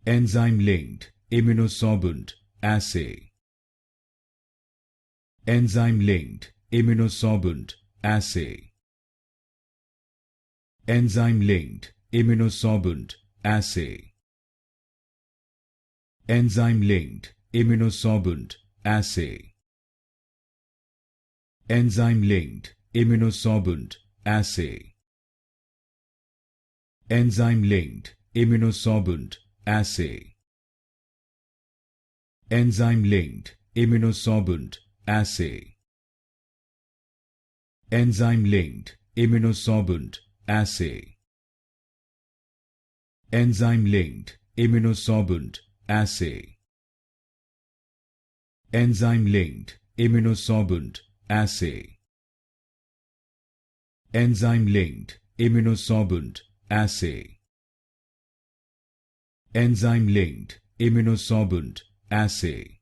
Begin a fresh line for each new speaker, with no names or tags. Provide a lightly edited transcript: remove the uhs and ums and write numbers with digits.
Enzyme-linked Immunosorbent Assay. Enzyme-linked Immunosorbent Assay. Enzyme-linked Immunosorbent Assay. Enzyme-linked Immunosorbent Assay. Enzyme-linked Immunosorbent Assay. Enzyme-linked Immunosorbent Assay. Enzyme-linked Immunosorbent Assay. Enzyme-linked Immunosorbent Assay. Enzyme-linked Immunosorbent Assay. Enzyme-linked Immunosorbent Assay. Enzyme-linked Immunosorbent Assay. Enzyme-linked Immunosorbent Assay.